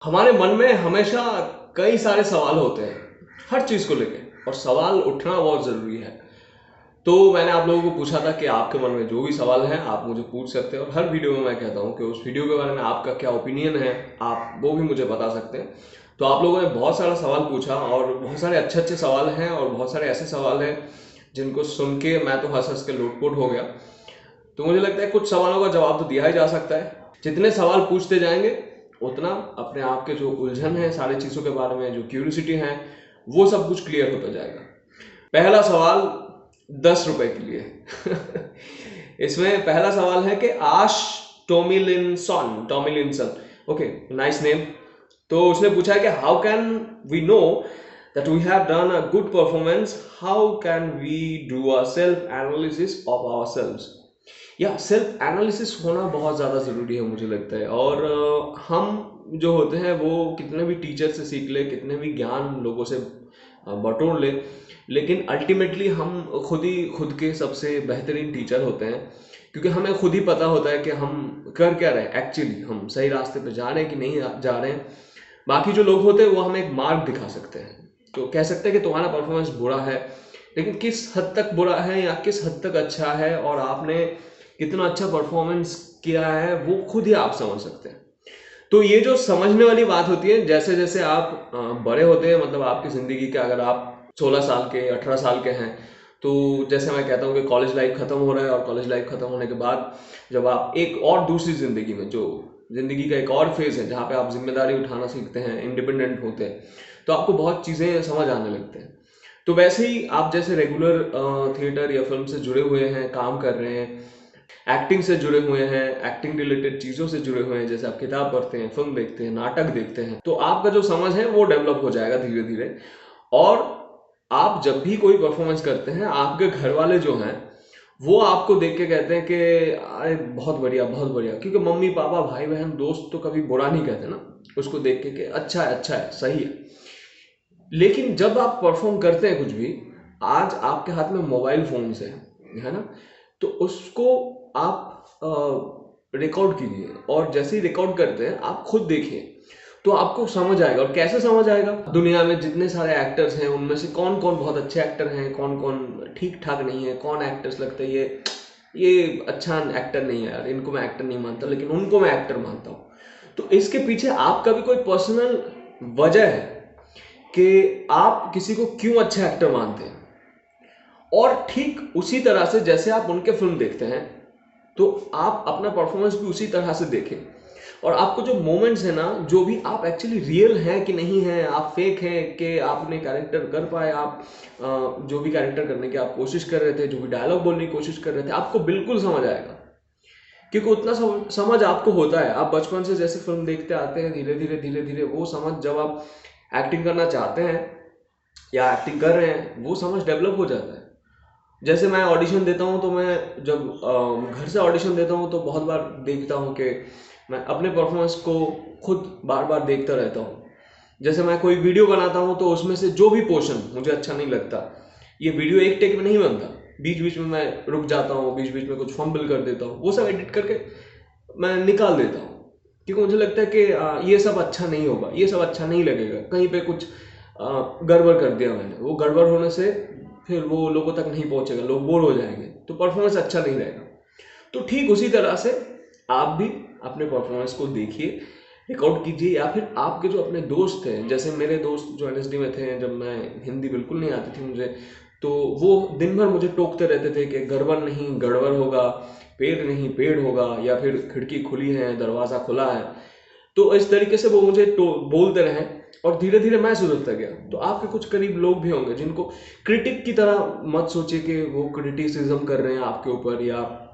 हमारे मन में हमेशा कई सारे सवाल होते हैं हर चीज़ को लेके, और सवाल उठना बहुत ज़रूरी है। तो मैंने आप लोगों को पूछा था कि आपके मन में जो भी सवाल हैं आप मुझे पूछ सकते हैं, और हर वीडियो में मैं कहता हूँ कि उस वीडियो के बारे में आपका क्या ओपिनियन है, आप वो भी मुझे बता सकते हैं। तो आप लोगों ने बहुत सारा सवाल पूछा, और बहुत सारे अच्छे अच्छे सवाल हैं, और बहुत सारे ऐसे सवाल हैं जिनको सुन के मैं तो हंस हंस के लोटपोट हो गया। तो मुझे लगता है कुछ सवालों का जवाब तो दिया ही जा सकता है। जितने सवाल पूछते जाएंगे उतना अपने आप के जो उलझन है सारी चीज़ों के बारे में, जो क्यूरियोसिटी है, वो सब कुछ क्लियर होता जाएगा। पहला सवाल 10 रुपए के लिए इसमें पहला सवाल है कि आश टॉमिलिनसन, ओके, नाइस नेम। तो उसने पूछा है कि how can we know that we have done a good performance, how can we do a self analysis of ourselves? या सेल्फ एनालिसिस होना बहुत ज़्यादा ज़रूरी है मुझे लगता है। और हम जो होते हैं वो कितने भी टीचर से सीख ले, कितने भी ज्ञान लोगों से बटोर ले, लेकिन अल्टीमेटली हम खुद ही खुद के सबसे बेहतरीन टीचर होते हैं, क्योंकि हमें खुद ही पता होता है कि हम कर क्या रहे हैं, एक्चुअली हम सही रास्ते पे जा रहे हैं कि नहीं जा रहे हैं। बाकी जो लोग होते हैं वो हमें एक मार्ग दिखा सकते हैं, तो कह सकते हैं कि तुम्हारा परफॉर्मेंस बुरा है, लेकिन किस हद तक बुरा है या किस हद तक अच्छा है, और आपने कितना अच्छा परफॉर्मेंस किया है, वो खुद ही आप समझ सकते हैं। तो ये जो समझने वाली बात होती है, जैसे जैसे आप बड़े होते हैं, मतलब आपकी ज़िंदगी के, अगर आप 16 साल के 18 साल के हैं, तो जैसे मैं कहता हूँ कि कॉलेज लाइफ ख़त्म हो रहा है, और कॉलेज लाइफ ख़त्म होने के बाद जब आप एक और दूसरी ज़िंदगी में, जो ज़िंदगी का एक और फेज़ है जहाँ पे आप जिम्मेदारी उठाना सीखते हैं, इंडिपेंडेंट होते हैं, तो आपको बहुत चीज़ें समझ आने लगते हैं। तो वैसे ही आप जैसे रेगुलर थिएटर या फिल्म से जुड़े हुए हैं, काम कर रहे हैं, एक्टिंग से जुड़े हुए हैं, एक्टिंग रिलेटेड चीज़ों से जुड़े हुए हैं, जैसे आप किताब पढ़ते हैं, फिल्म देखते हैं, नाटक देखते हैं, तो आपका जो समझ है वो डेवलप हो जाएगा धीरे धीरे। और आप जब भी कोई परफॉर्मेंस करते हैं, आपके घर वाले जो हैं वो आपको देख के कहते हैं कि अरे बहुत बढ़िया बहुत बढ़िया, क्योंकि मम्मी पापा भाई बहन दोस्त तो कभी बुरा नहीं कहते ना उसको देख के कि अच्छा है सही है। लेकिन जब आप परफॉर्म करते हैं कुछ भी, आज आपके हाथ में मोबाइल फोन है ना, तो उसको आप रिकॉर्ड कीजिए, और जैसे ही रिकॉर्ड करते हैं आप खुद देखिए, तो आपको समझ आएगा। और कैसे समझ आएगा? दुनिया में जितने सारे एक्टर्स हैं उनमें से कौन कौन बहुत अच्छे एक्टर हैं, कौन कौन ठीक ठाक नहीं है, कौन एक्टर्स लगते हैं ये अच्छा एक्टर नहीं है यार, इनको मैं एक्टर नहीं मानता, लेकिन उनको मैं एक्टर मानता हूँ। तो इसके पीछे आपका भी कोई पर्सनल वजह है कि आप किसी को क्यों अच्छा एक्टर मानते हैं। और ठीक उसी तरह से जैसे आप उनके फिल्म देखते हैं, तो आप अपना परफॉर्मेंस भी उसी तरह से देखें। और आपको जो मोमेंट्स है ना, जो भी आप एक्चुअली रियल हैं कि नहीं हैं, आप फेक हैं कि आपने कैरेक्टर कर पाए, आप जो भी कैरेक्टर करने की आप कोशिश कर रहे थे, जो भी डायलॉग बोलने की कोशिश कर रहे थे, आपको बिल्कुल समझ आएगा। क्योंकि उतना समझ आपको होता है। आप बचपन से जैसे फिल्म देखते आते हैं, धीरे धीरे वो समझ, जब आप एक्टिंग करना चाहते हैं या एक्टिंग कर रहे हैं, वो समझ डेवलप हो जाता है। जैसे मैं ऑडिशन देता हूँ, तो मैं जब घर से ऑडिशन देता हूँ तो बहुत बार देखता हूँ कि मैं अपने परफॉर्मेंस को खुद बार बार देखता रहता हूँ। जैसे मैं कोई वीडियो बनाता हूँ तो उसमें से जो भी पोर्शन मुझे अच्छा नहीं लगता, ये वीडियो एक टेक में नहीं बनता, बीच बीच में मैं रुक जाता हूँ, बीच बीच में कुछ फंबल कर देता हूँ, वो सब एडिट करके मैं निकाल देता हूँ। क्योंकि मुझे लगता है कि ये सब अच्छा नहीं होगा, ये सब अच्छा नहीं लगेगा, कहीं पे कुछ गड़बड़ कर दिया मैंने, वो गड़बड़ होने से फिर वो लोगों तक नहीं पहुंचेगा, लोग बोर हो जाएंगे, तो परफॉर्मेंस अच्छा नहीं रहेगा। तो ठीक उसी तरह से आप भी अपने परफॉर्मेंस को देखिए, रिकॉर्ड कीजिए, या फिर आपके जो अपने दोस्त हैं, जैसे मेरे दोस्त जो एनएसडी में थे, जब मैं हिंदी बिल्कुल नहीं आती थी मुझे, तो वो दिन भर मुझे टोकते रहते थे कि गड़बड़ नहीं गड़बड़ होगा, पेड़ नहीं पेड़ होगा, या फिर खिड़की खुली है दरवाज़ा खुला है। तो इस तरीके से वो मुझे बोलते रहे, और धीरे धीरे मैं सुधरता गया। तो आपके कुछ करीब लोग भी होंगे जिनको क्रिटिक की तरह मत सोचिए कि वो क्रिटिसिज्म कर रहे हैं आपके ऊपर, या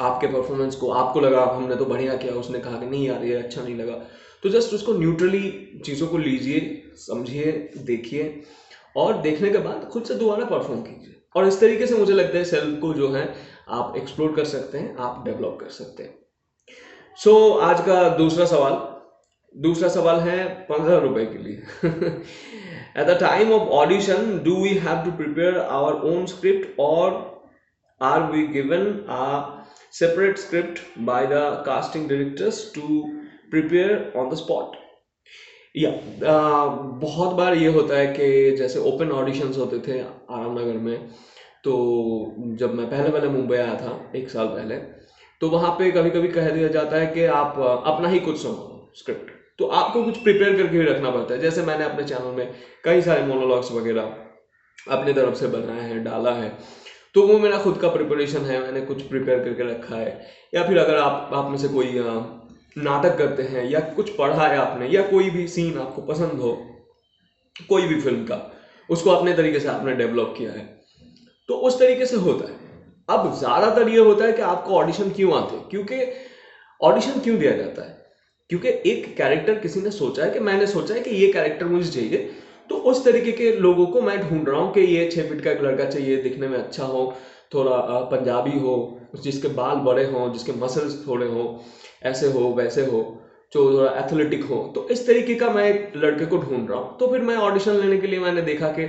आपके परफॉर्मेंस को आपको लगा हमने तो बढ़िया किया, उसने कहा कि नहीं यार ये अच्छा नहीं लगा, तो जस्ट उसको न्यूट्रली चीज़ों को लीजिए, समझिए, देखिए, और देखने के बाद खुद से दोबारा परफॉर्म कीजिए। और इस तरीके से मुझे लगता है सेल्फ को जो है आप एक्सप्लोर कर सकते हैं, आप डेवलप कर सकते हैं। आज का दूसरा सवाल है 15 रुपए के लिए at the time of audition do we have to prepare our own script, और are we given a separate script by the casting directors to prepare on the spot? या बहुत बार ये होता है कि जैसे ओपन ऑडिशंस होते थे आराम नगर में, तो जब मैं पहले पहले मुंबई आया था 1 साल पहले, तो वहाँ पे कभी कभी कह दिया जाता है कि आप अपना ही कुछ सुनाओ स्क्रिप्ट। तो आपको कुछ प्रिपेयर करके भी रखना पड़ता है। जैसे मैंने अपने चैनल में कई सारे मोनोलॉग्स वगैरह अपनी तरफ से बनाया है, डाला है, तो वो मेरा खुद का प्रिपरेशन है, मैंने कुछ प्रिपेयर करके रखा है। या फिर अगर आप में से कोई नाटक करते हैं या कुछ पढ़ा है आपने, या कोई भी सीन आपको पसंद हो कोई भी फिल्म का, उसको अपने तरीके से आपने डेवलप किया है, तो उस तरीके से होता है। अब ज्यादातर ये होता है कि आपको ऑडिशन क्यों आते हैं, क्योंकि ऑडिशन क्यों दिया जाता है, क्योंकि एक कैरेक्टर किसी ने सोचा है कि मैंने सोचा है कि ये कैरेक्टर मुझे चाहिए, तो उस तरीके के लोगों को मैं ढूंढ रहा हूँ कि ये 6 फीट का एक लड़का चाहिए, दिखने में अच्छा हो, थोड़ा पंजाबी हो, जिसके बाल बड़े हों, जिसके मसल्स थोड़े हो, ऐसे हो वैसे हो, जो थोड़ा एथलेटिक हो। तो इस तरीके का मैं एक लड़के को ढूंढ रहा हूँ। तो फिर मैं ऑडिशन लेने के लिए मैंने देखा कि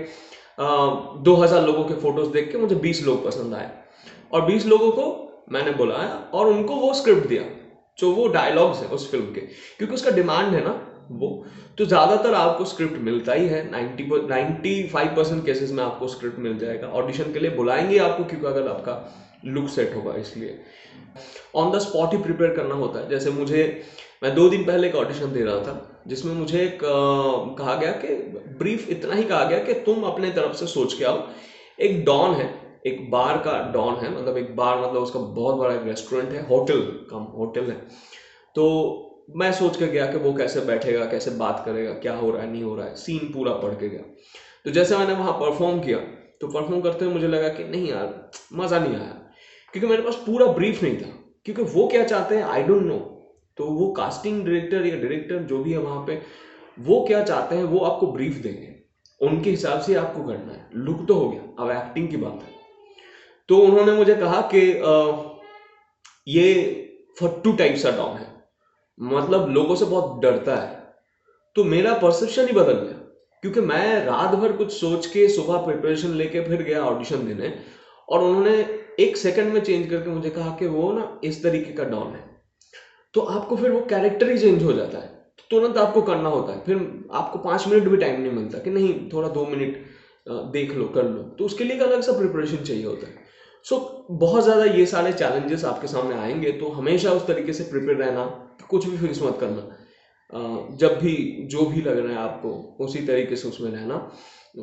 2000 लोगों के फोटोज देख के मुझे 20 लोग पसंद आए, और 20 लोगों को मैंने बुलाया और उनको वो स्क्रिप्ट दिया, जो वो डायलॉग्स है उस फिल्म के, क्योंकि उसका डिमांड है ना वो। तो ज्यादातर आपको स्क्रिप्ट मिलता ही है, 95% केसेस में आपको स्क्रिप्ट मिल जाएगा। ऑडिशन के लिए बुलाएंगे आपको, क्योंकि अगर आपका लुक सेट होगा, इसलिए on the spot he prepare करना होता है। जैसे मैं 2 दिन पहले एक ऑडिशन दे रहा था, जिसमें मुझे कहा गया कि ब्रीफ इतना ही कहा गया कि तुम अपने तरफ से सोच के आओ। एक डॉन है, एक बार का डॉन है, मतलब एक बार मतलब उसका बहुत बड़ा एक रेस्टोरेंट है, होटल है। तो मैं सोच के गया कि वो कैसे बैठेगा, कैसे बात करेगा, क्या हो रहा है नहीं हो रहा है, सीन पूरा पढ़ के गया। तो जैसे मैंने वहाँ परफॉर्म किया, तो परफॉर्म करते हुए मुझे लगा कि नहीं यार, मज़ा नहीं आया, क्योंकि मेरे पास पूरा ब्रीफ नहीं था। क्योंकि वो क्या चाहते हैं आई डोंट नो, तो वो कास्टिंग डायरेक्टर या डायरेक्टर जो भी है वहाँ पे, वो क्या चाहते हैं वो आपको ब्रीफ देंगे, उनके हिसाब से आपको करना है। लुक तो हो गया, अब एक्टिंग की बात है। तो उन्होंने मुझे कहा कि ये फट्टू टाइप सा डॉन है, मतलब लोगों से बहुत डरता है। तो मेरा परसेप्शन ही बदल गया, क्योंकि मैं रात भर कुछ सोच के सुबह प्रिपरेशन लेके फिर गया ऑडिशन देने, और उन्होंने 1 सेकंड में चेंज करके मुझे कहा कि वो ना इस तरीके का डॉन है। तो आपको फिर वो कैरेक्टर ही चेंज हो जाता है, तो तुरंत आपको करना होता है। फिर आपको 5 मिनट भी टाइम नहीं मिलता कि नहीं थोड़ा 2 मिनट देख लो कर लो, तो उसके लिए एक अलग सा प्रिपरेशन चाहिए होता है। सो बहुत ज़्यादा ये सारे चैलेंजेस आपके सामने आएंगे, तो हमेशा उस तरीके से प्रिपेयर रहना, कुछ भी फिक्स मत करना। जब भी जो भी लग रहा है आपको, उसी तरीके से उसमें रहना।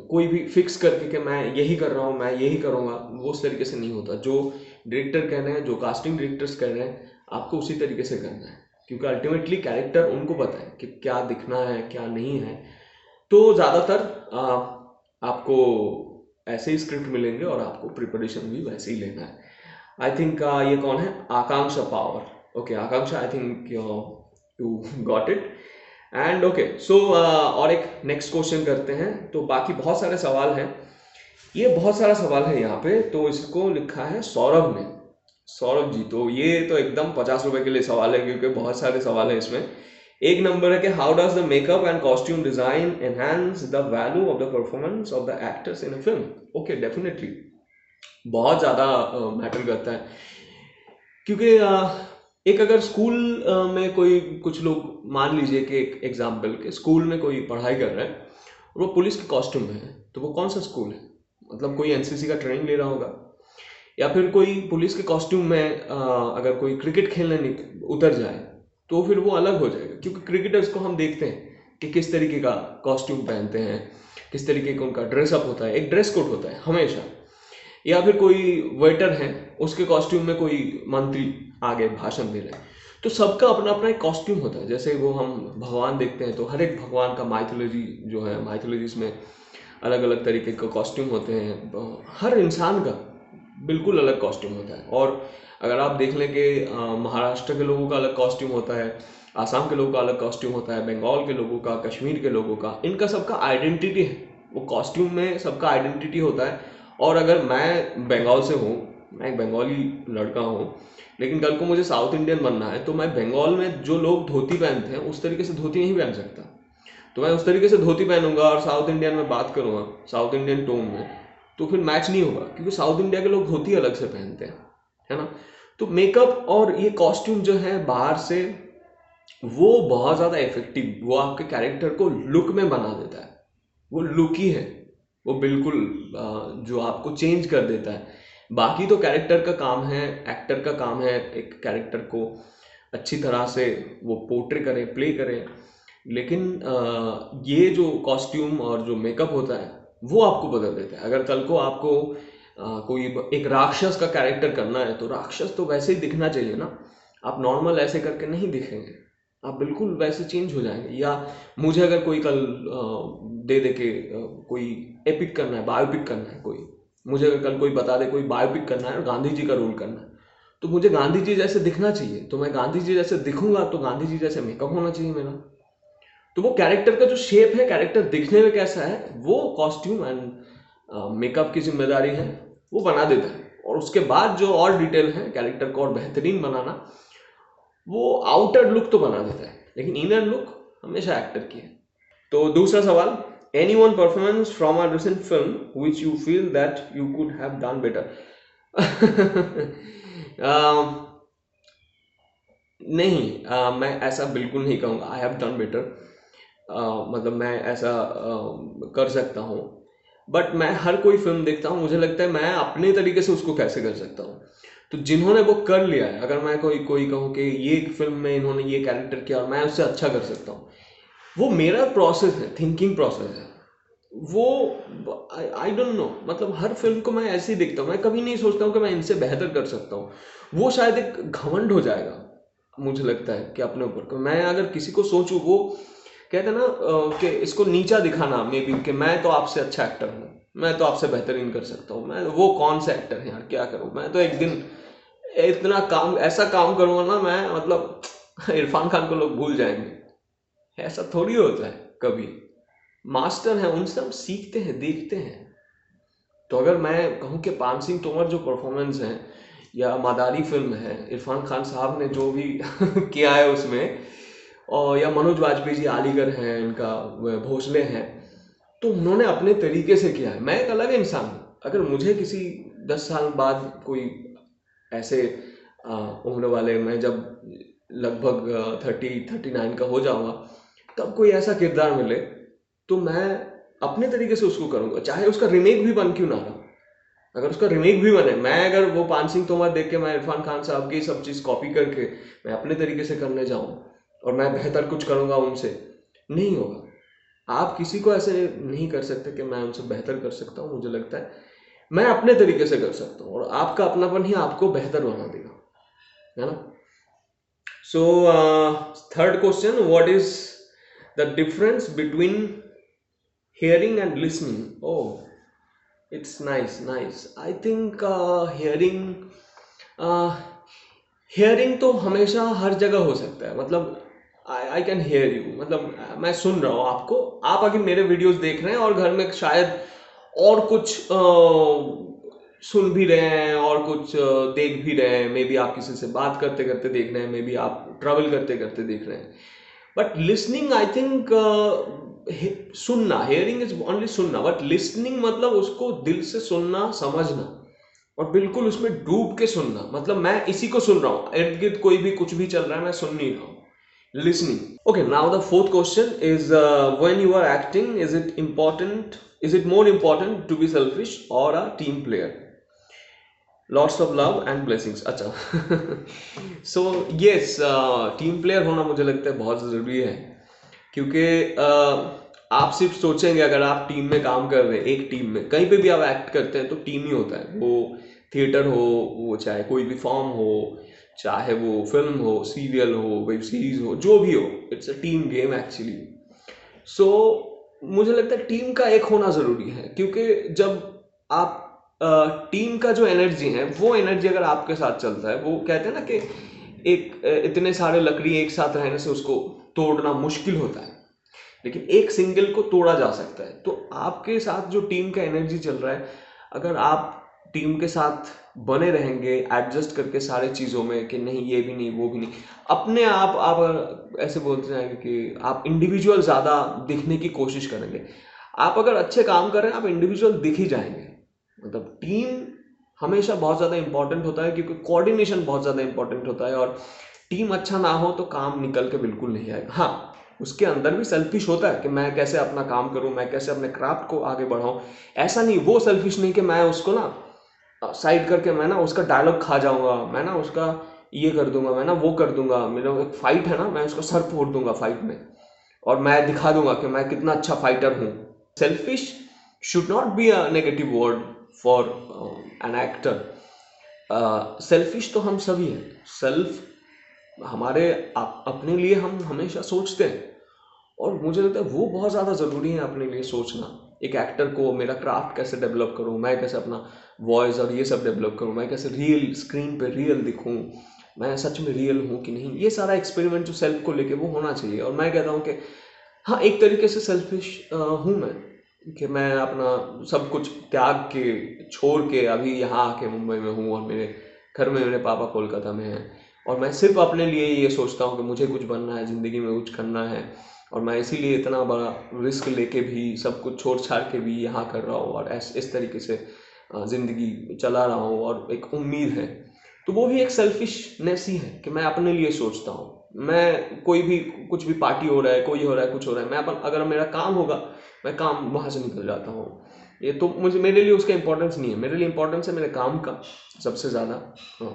कोई भी फिक्स करके कि मैं यही कर रहा हूँ, मैं यही करूँगा, वो उस तरीके से नहीं होता। जो डायरेक्टर कह रहे हैं, जो कास्टिंग डायरेक्टर्स कह रहे हैं, आपको उसी तरीके से करना है, क्योंकि अल्टीमेटली कैरेक्टर उनको पता है कि क्या दिखना है क्या नहीं है। तो ज़्यादातर आपको ऐसे ही स्क्रिप्ट मिलेंगे और आपको प्रिपरेशन भी वैसे ही लेना है। आई थिंक ये कौन है, Akanksha Pawar. Okay Akanksha, I think you got it. And okay so और एक नेक्स्ट क्वेश्चन करते हैं। तो बाकी बहुत सारे सवाल हैं, ये बहुत सारा सवाल है यहाँ पे। तो इसको लिखा है सौरभ ने। सौरभ जी, तो ये तो एकदम 50 रुपए के लिए सवाल है, क्योंकि बहुत सारे सवाल है इसमें। एक नंबर है कि how does the makeup and costume design enhance the value of the performance of the actors in a film. Okay, definitely बहुत ज़्यादा मैटर करता है, क्योंकि एक अगर स्कूल में कोई कुछ लोग, मान लीजिए कि एक एग्जाम्पल के स्कूल में कोई पढ़ाई कर रहा है और वो पुलिस के कॉस्ट्यूम में है, तो वो कौन सा स्कूल है? मतलब कोई एनसीसी का ट्रेनिंग ले रहा होगा, या फिर कोई पुलिस के कॉस्ट्यूम में अगर कोई क्रिकेट खेलने उतर जाए, तो फिर वो अलग हो जाएगा। क्योंकि क्रिकेटर्स को हम देखते हैं कि किस तरीके का कॉस्ट्यूम पहनते हैं, किस तरीके का उनका ड्रेसअप होता है, एक ड्रेस कोड होता है हमेशा। या फिर कोई वेटर है, उसके कॉस्ट्यूम में कोई मंत्री आगे भाषण दे रहे हैं, तो सबका अपना अपना एक कॉस्ट्यूम होता है। जैसे वो हम भगवान देखते हैं, तो हर एक भगवान का माइथोलॉजी जो है, माइथोलॉजीज में अलग अलग तरीके के कॉस्ट्यूम होते हैं। हर इंसान का बिल्कुल अलग कॉस्ट्यूम होता है। और अगर आप देख लें कि महाराष्ट्र के लोगों का अलग कॉस्ट्यूम होता है, आसाम के लोगों का अलग कॉस्ट्यूम होता है, बंगाल के लोगों का, कश्मीर के लोगों का, इनका सबका आइडेंटिटी है, वो कॉस्ट्यूम में सबका आइडेंटिटी होता है। और अगर मैं बंगाल से हूँ, मैं एक बंगाली लड़का हूँ, लेकिन कल को मुझे साउथ इंडियन बनना है, तो मैं बंगाल में जो लोग धोती पहनते हैं उस तरीके से धोती नहीं पहन सकता। तो मैं उस तरीके से धोती पहनूंगा और साउथ इंडियन में बात करूंगा, साउथ इंडियन टोन में, तो फिर मैच नहीं होगा, क्योंकि साउथ इंडिया के लोग धोती अलग से पहनते हैं, है ना। तो मेकअप और ये कॉस्ट्यूम जो है बाहर से वो बहुत ज़्यादा इफेक्टिव, वो आपके कैरेक्टर को लुक में बना देता है। वो लुक ही है, वो बिल्कुल जो आपको चेंज कर देता है। बाकी तो कैरेक्टर का काम है, एक्टर का काम है एक कैरेक्टर को अच्छी तरह से वो पोर्ट्रे करे, प्ले करे। लेकिन ये जो कॉस्ट्यूम और जो मेकअप होता है वो आपको बदल देता है। अगर कल को आपको कोई एक राक्षस का कैरेक्टर करना है तो राक्षस तो वैसे ही दिखना चाहिए ना, आप नॉर्मल ऐसे करके नहीं दिखेंगे, आप बिल्कुल वैसे चेंज हो जाएंगे। या मुझे अगर कोई कल दे के कोई एपिक करना है, बायोपिक करना है, कोई मुझे अगर कल कोई बता दे कोई बायोपिक करना है और गांधी जी का रोल करना है, तो मुझे गांधी जी जैसे दिखना चाहिए, तो मैं गांधी जी जैसे दिखूंगा, तो गांधी जी जैसे मेकअप होना चाहिए मेरा। तो वो कैरेक्टर का जो शेप है, कैरेक्टर दिखने में कैसा है, वो कॉस्ट्यूम एंड मेकअप की जिम्मेदारी है, वो बना देता है। और उसके बाद जो और डिटेल है कैरेक्टर को और बेहतरीन बनाना, वो आउटर लुक तो बना देता है, लेकिन इनर लुक हमेशा एक्टर की है। तो दूसरा सवाल, any one performance from a recent film which you feel that you could have done better? नहीं, मैं ऐसा बिल्कुल नहीं कहूँगा आई हैव डन बेटर। मतलब मैं ऐसा कर सकता हूँ, बट मैं हर कोई फिल्म देखता हूँ, मुझे लगता है मैं अपने तरीके से उसको कैसे कर सकता हूँ। तो जिन्होंने वो कर लिया है, अगर मैं कोई कहूँ कि ये फिल्म में इन्होंने ये कैरेक्टर किया और मैं उससे अच्छा कर सकता हूँ, वो मेरा प्रोसेस है, थिंकिंग प्रोसेस है वो। आई डोंट नो, मतलब हर फिल्म को मैं ऐसे ही देखता हूँ, मैं कभी नहीं सोचता हूँ कि मैं इनसे बेहतर कर सकता हूँ। वो शायद एक घमंड हो जाएगा, मुझे लगता है कि अपने ऊपर मैं अगर किसी को सोचूं, वो कहते हैं ना कि इसको नीचा दिखाना, मे बी कि मैं तो आपसे अच्छा एक्टर हूँ, मैं तो आपसे बेहतरीन कर सकता हूँ, मैं वो कौन सा एक्टर है यार, क्या करूँ मैं तो एक दिन इतना काम, ऐसा काम करूँगा ना मैं, मतलब इरफान खान को लोग भूल जाएंगे। ऐसा थोड़ी होता है कभी, मास्टर हैं, उनसे हम सीखते हैं, देखते हैं। तो अगर मैं कहूँ कि पान सिंह तोमर जो परफॉर्मेंस है, या मदारी फिल्म है, इरफान खान साहब ने जो भी किया है उसमें, और या मनोज वाजपेयी जी आलीगर हैं, इनका भोसले हैं, तो उन्होंने अपने तरीके से किया है। मैं एक अलग इंसान हूँ, अगर मुझे किसी 10 साल बाद कोई ऐसे उम्र वाले, मैं जब लगभग 30-39 का हो जाऊंगा, तब कोई ऐसा किरदार मिले, तो मैं अपने तरीके से उसको करूंगा, चाहे उसका रिमेक भी बन क्यों ना रहा। अगर उसका रिमेक भी बने, मैं अगर वो पान सिंह तोमर देख के मैं इरफान खान साहब की सब चीज़ कॉपी करके मैं अपने तरीके से करने जाऊं और मैं बेहतर कुछ करूंगा उनसे, नहीं होगा। आप किसी को ऐसे नहीं कर सकते कि मैं उनसे बेहतर कर सकता हूँ। मुझे लगता है मैं अपने तरीके से कर सकता हूँ, और आपका अपनापन ही आपको बेहतर बना देगा, है ना। So third question, what is the difference between hearing and listening? Oh, it's nice. I think uh, hearing तो हमेशा हर जगह हो सकता है, मतलब आई कैन हेयर यू, मतलब मैं सुन रहा हूँ आपको, आप अगर मेरे वीडियोस देख रहे हैं और घर में शायद और कुछ सुन भी रहे हैं और कुछ देख भी रहे हैं, मे बी आप किसी से बात करते करते देख रहे हैं, मे बी आप ट्रैवल करते करते देख रहे हैं। बट लिसनिंग आई थिंक, सुनना, हेयरिंग इज ओनली सुनना, बट लिसनिंग मतलब उसको दिल से सुनना, समझना और बिल्कुल उसमें डूब के सुनना। मतलब मैं इसी को सुन रहा हूँ, इर्द गिर्द कोई भी कुछ भी चल रहा है, मैं सुन नहीं रहा हूँ, listening. Okay, now the fourth question is, when you are acting, is it more important to be selfish or a team player? Lots of love and blessings. अच्छा so yes, टीम प्लेयर होना मुझे लगता है बहुत ज़रूरी है, क्योंकि आप सिर्फ सोचेंगे, अगर आप टीम में काम कर रहे हैं, एक टीम में कहीं पे भी आप एक्ट करते हैं तो टीम ही होता है, वो थिएटर हो, वो चाहे कोई भी फॉर्म हो, चाहे वो फिल्म हो, सीरियल हो, वेब सीरीज हो, जो भी हो, it's a team game actually. So मुझे लगता है टीम का एक होना ज़रूरी है, क्योंकि जब आप टीम का जो एनर्जी है, वो एनर्जी अगर आपके साथ चलता है, वो कहते हैं ना कि एक इतने सारे लकड़ी एक साथ रहने से उसको तोड़ना मुश्किल होता है, लेकिन एक सिंगल को तोड़ा जा सकता है। तो आपके साथ जो टीम का एनर्जी चल रहा है, अगर आप टीम के साथ बने रहेंगे एडजस्ट करके सारे चीज़ों में, कि नहीं ये भी नहीं वो भी नहीं, अपने आप ऐसे बोलते जाएंगे कि आप इंडिविजुअल ज़्यादा दिखने की कोशिश करेंगे। आप अगर अच्छे काम कर रहे हैं, आप इंडिविजुअल दिख ही जाएंगे। मतलब टीम हमेशा बहुत ज़्यादा इंपॉर्टेंट होता है, क्योंकि कोऑर्डिनेशन बहुत ज़्यादा इंपॉर्टेंट होता है, और टीम अच्छा ना हो तो काम निकल के बिल्कुल नहीं आएगा। हाँ, उसके अंदर भी सेल्फिश होता है कि मैं कैसे अपना काम करूं, मैं कैसे अपने क्राफ्ट को आगे बढ़ाऊं। ऐसा नहीं, वो सेल्फिश नहीं कि मैं उसको ना साइड करके मैं ना उसका डायलॉग खा जाऊंगा, मैं ना उसका ये कर दूंगा, मैं ना वो कर दूंगा, मेरा एक फाइट है ना, मैं उसका सर फोड़ दूंगा फाइट में और मैं दिखा दूंगा कि मैं कितना अच्छा फाइटर हूँ। Selfish should not be a negative word for an actor. Selfish तो हम सभी हैं। सेल्फ हमारे अपने लिए हम हमेशा सोचते हैं और मुझे लगता है वो बहुत ज़्यादा ज़रूरी है अपने लिए सोचना। एक एक्टर को मेरा क्राफ्ट कैसे डेवलप करूँ, मैं कैसे अपना वॉइस और ये सब डेवलप करूँ, मैं कैसे रियल स्क्रीन पे रियल दिखूँ, मैं सच में रियल हूँ कि नहीं, ये सारा एक्सपेरिमेंट जो सेल्फ को लेके वो होना चाहिए। और मैं कहता हूँ कि हाँ, एक तरीके से सेल्फिश हूँ मैं, कि मैं अपना सब कुछ त्याग के छोड़ के अभी यहाँ आके मुंबई में हूँ और मेरे घर में मेरे पापा कोलकाता में हैं और मैं सिर्फ अपने लिए ये सोचता हूँ कि मुझे कुछ बनना है, ज़िंदगी में कुछ करना है। और मैं इसीलिए इतना बड़ा रिस्क लेके भी सब कुछ छोड़ छाड़ के भी यहाँ कर रहा हूँ और इस तरीके से ज़िंदगी चला रहा हूँ और एक उम्मीद है। तो वो भी एक सेल्फिशनेस ही है कि मैं अपने लिए सोचता हूँ। मैं कोई भी कुछ भी पार्टी हो रहा है, कोई हो रहा है, कुछ हो रहा है, मैं अपन अगर मेरा काम होगा मैं काम वहाँ से निकल जाता हूँ। ये तो मुझे मेरे लिए उसका इंपॉर्टेंस नहीं है, मेरे लिए इंपॉर्टेंस है मेरे काम का सबसे ज़्यादा,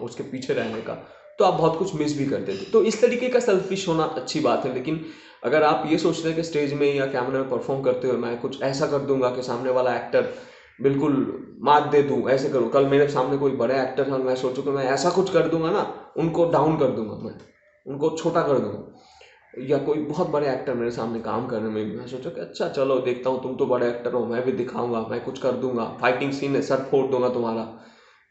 उसके पीछे रहने का। तो आप बहुत कुछ मिस भी करते थे। तो इस तरीके का सेल्फिश होना अच्छी बात है। लेकिन अगर आप ये सोचते हैं कि स्टेज में या कैमरे में परफॉर्म करते हुए मैं कुछ ऐसा कर दूंगा कि सामने वाला एक्टर बिल्कुल मात दे दूं, ऐसे करूं, कल मेरे सामने कोई बड़े एक्टर है और मैं सोचूं कि मैं ऐसा कुछ कर दूंगा ना, उनको डाउन कर दूंगा, मैं उनको छोटा कर दूंगा, या कोई बहुत बड़े एक्टर मेरे सामने काम करने में मैं सोचूं कि अच्छा चलो देखता हूँ, तुम तो बड़े एक्टर हो, मैं भी दिखाऊंगा, मैं कुछ कर दूंगा, फाइटिंग सीन है, सर फोड़ दूंगा तुम्हारा,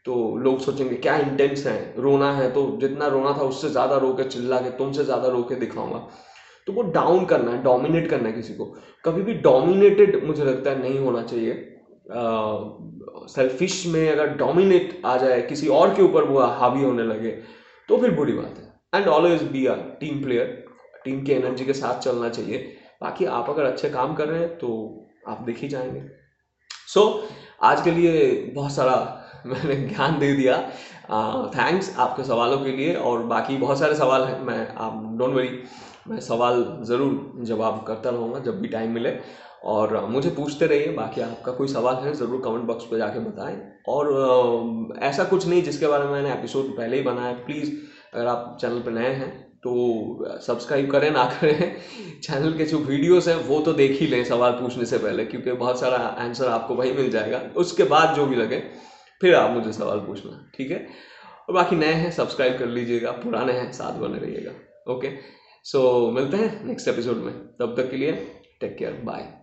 तो लोग सोचेंगे क्या इंटेंस है, रोना है तो जितना रोना था उससे ज़्यादा रो के चिल्ला के तुमसे ज़्यादा रो के दिखाऊंगा। तो वो डाउन करना है, डोमिनेट करना है किसी को। कभी भी डोमिनेटेड मुझे लगता है नहीं होना चाहिए। सेल्फिश में अगर डोमिनेट आ जाए, किसी और के ऊपर वो हावी होने लगे, तो फिर बुरी बात है। And always be a team player, team की एनर्जी के साथ चलना चाहिए। बाकी आप अगर अच्छे काम कर रहे हैं तो आप देख ही जाएंगे। सो आज के लिए बहुत सारा मैंने ज्ञान दे दिया। थैंक्स आपके सवालों के लिए, और बाकी बहुत सारे सवाल हैं, मैं आप डोंट वरी, मैं सवाल ज़रूर जवाब करता रहूँगा जब भी टाइम मिले, और मुझे पूछते रहिए। बाकी आपका कोई सवाल है ज़रूर कमेंट बॉक्स पे जाके बताएं। और ऐसा कुछ नहीं जिसके बारे में मैंने एपिसोड पहले ही बनाया, प्लीज़ अगर आप चैनल पर नए हैं तो सब्सक्राइब करें ना करें, चैनल के जो वीडियोस हैं वो तो देख ही लें सवाल पूछने से पहले, क्योंकि बहुत सारा आंसर आपको वही मिल जाएगा। उसके बाद जो भी लगे फिर आप मुझे सवाल पूछना, ठीक है। और बाकी नए हैं सब्सक्राइब कर लीजिएगा, पुराने हैं साथ बने रहिएगा। ओके, सो मिलते हैं नेक्स्ट एपिसोड में, तब तक के लिए टेक केयर, बाय।